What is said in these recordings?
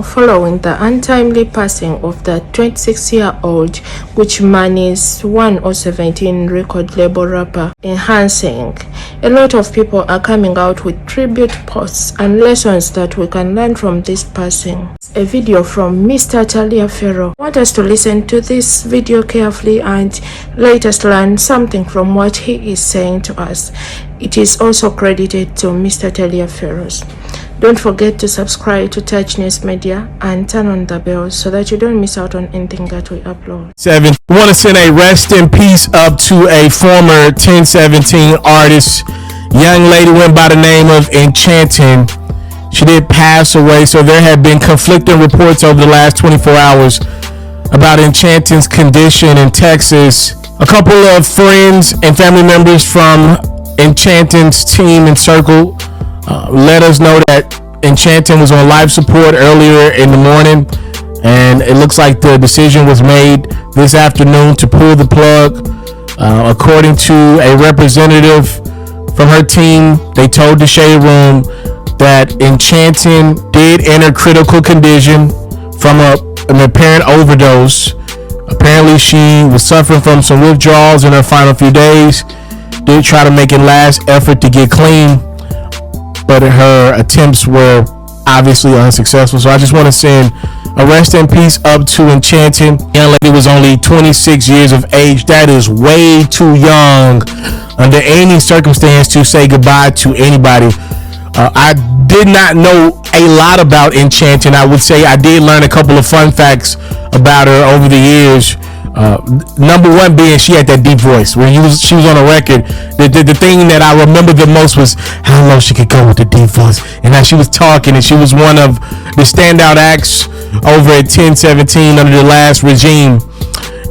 Following the untimely passing of the 26-year-old Gucci One or 17 record label rapper Enchanting, a lot of people are coming out with tribute posts and lessons that we can learn from this passing. A video from Mr. Taliaferro. I want us to listen to this video carefully and let us learn something from what he is saying to us. It is also credited to Mr. Taliaferro's. Don't forget to subscribe to Touch News Media and turn on the bell so that you don't miss out on anything that we upload. We want to send a rest in peace up to a former 1017 artist. Young lady went by the name of Enchanting. She did pass away, so there have been conflicting reports over the last 24 hours about Enchanting's condition in Texas. A couple of friends and family members from Enchanting's team and circle let us know that Enchanting was on life support earlier in the morning, and it looks like the decision was made this afternoon to pull the plug. According to a representative from her team, they told the Shade Room that Enchanting did enter critical condition from an apparent overdose. Apparently she was suffering from some withdrawals in her final few days. Did try to make a last effort to get clean, but her attempts were obviously unsuccessful. So I just want to send a rest in peace up to Enchanting. Young lady was only 26 years of age. That is way too young under any circumstance to say goodbye to anybody. I did not know a lot about Enchanting. I would say I did learn a couple of fun facts about her over the years. Number one being she had that deep voice. When she was on a record, the thing that I remember the most was how low she could go with the deep voice, and how she was talking, and she was one of the standout acts over at 1017 under the last regime.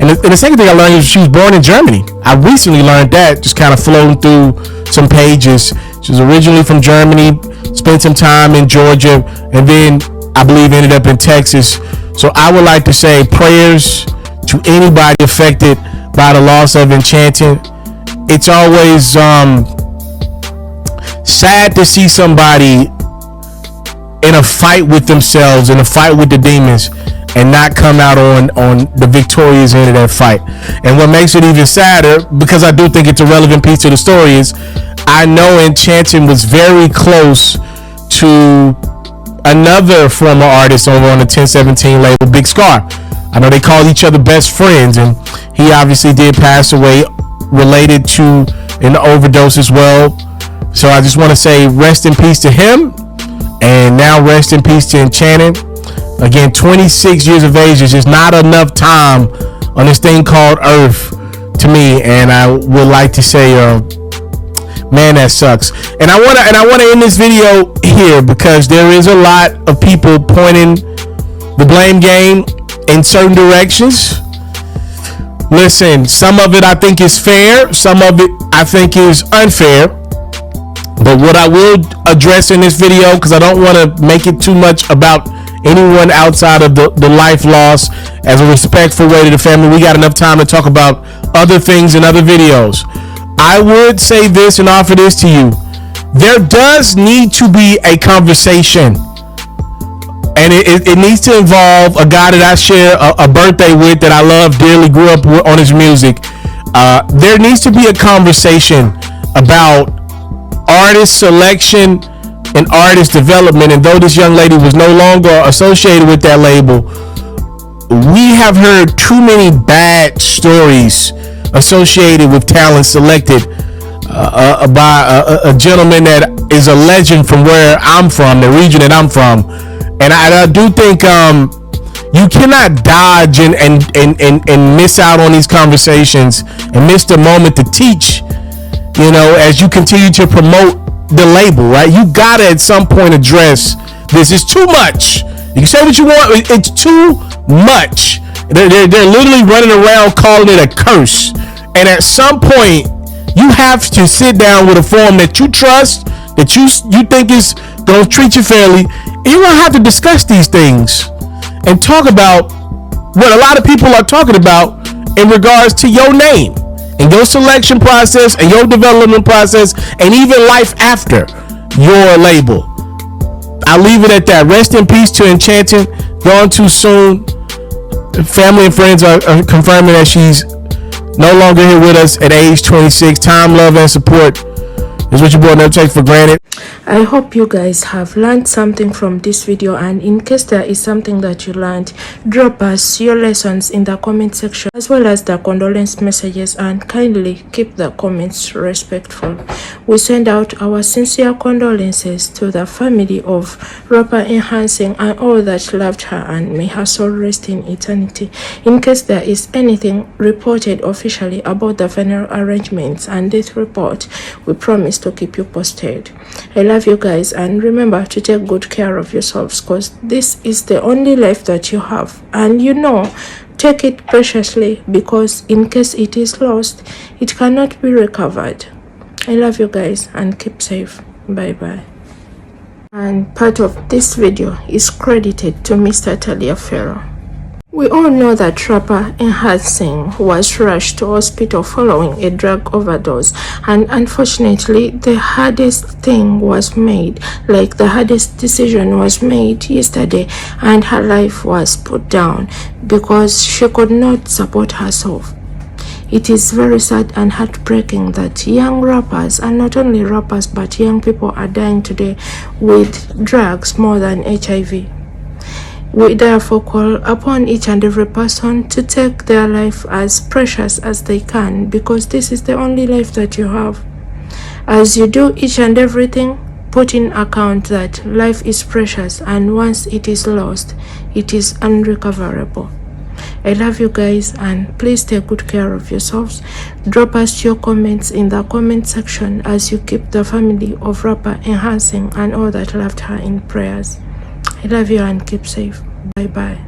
And the second thing I learned is she was born in Germany. I recently learned that, just kind of floating through some pages. She was originally from Germany, spent some time in Georgia, and then I believe ended up in Texas. So I would like to say prayers to anybody affected by the loss of Enchanting. It's always sad to see somebody in a fight with themselves, in a fight with the demons, and not come out on the victorious end of that fight. And what makes it even sadder, because I do think it's a relevant piece to the story, is I know Enchanting was very close to another former artist over on the 1017 label, Big Scar. I know they call each other best friends, and he obviously did pass away related to an overdose as well. So I just want to say rest in peace to him, and now rest in peace to Enchanting. Again, 26 years of age is just not enough time on this thing called Earth to me, and I would like to say, man, that sucks. And I want to end this video here because there is a lot of people pointing the blame game in certain directions. Listen, some of it I think is fair, some of it I think is unfair. But what I will address in this video, because I don't want to make it too much about anyone outside of the life loss, as a respectful way to the family, we got enough time to talk about other things in other videos. I would say this and offer this to you. There does need to be a conversation, and it needs to involve a guy that I share a birthday with, that I love dearly, grew up on his music. There needs to be a conversation about artist selection and artist development. And though this young lady was no longer associated with that label, we have heard too many bad stories associated with talent selected by a gentleman that is a legend from where I'm from, the region that I'm from. And I do think you cannot dodge and miss out on these conversations and miss the moment to teach, as you continue to promote the label, right? You gotta at some point address this. Is too much. You can say what you want, it's too much. They're literally running around calling it a curse. And at some point, you have to sit down with a forum that you trust, that you think is gonna treat you fairly. And you're gonna have to discuss these things and talk about what a lot of people are talking about in regards to your name and your selection process and your development process, and even life after your label. I'll leave it at that. Rest in peace to Enchanting. Gone too soon. Family and friends are confirming that she's no longer here with us at age 26. Time, love, and support is what your boy never take for granted. I hope you guys have learned something from this video, and in case there is something that you learned, drop us your lessons in the comment section as well as the condolence messages, and kindly keep the comments respectful. We send out our sincere condolences to the family of rapper Enchanting and all that loved her, and may her soul rest in eternity. In case there is anything reported officially about the funeral arrangements and death report, we promise to keep you posted. I love you guys, and remember to take good care of yourselves, because this is the only life that you have, and take it preciously, because in case it is lost, it cannot be recovered. I love you guys, and keep safe. Bye bye. And part of this video is credited to Mr. Taliaferro. We all know that rapper Enchanting was rushed to hospital following a drug overdose, and unfortunately the hardest thing was made, like the hardest decision was made yesterday, and her life was put down because she could not support herself. It is very sad and heartbreaking that young rappers, and not only rappers but young people, are dying today with drugs more than HIV. We therefore call upon each and every person to take their life as precious as they can, because this is the only life that you have. As you do each and everything, put in account that life is precious, and once it is lost, it is unrecoverable. I love you guys, and please take good care of yourselves. Drop us your comments in the comment section as you keep the family of rapper Enchanting and all that loved her in prayers. I love you, and keep safe. Bye bye.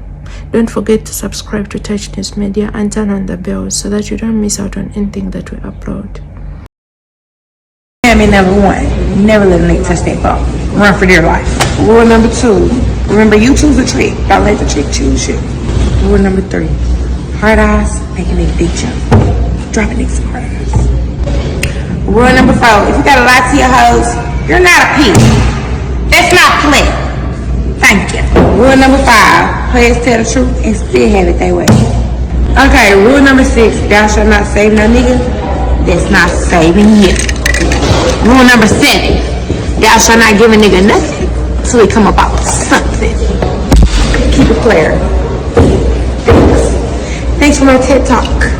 Don't forget to subscribe to Touch News Media and turn on the bell so that you don't miss out on anything that we upload. Number one, never let a nigga touch that ball. Run for dear life. Rule number two, remember you choose a trick. Don't let the trick choose you. Rule number three, hard eyes make a nigga deep jump. Drop a nigga some hard eyes. Rule number four, if you gotta lie to your hoes, you're not a pig. That's not play. Thank you. Rule number five, players tell the truth and still have it their way. Okay, rule number six, thou shalt not save no nigga that's not saving you. Rule number seven, thou shalt not give a nigga nothing till he come about something. Keep it clear. Thanks for my TED Talk.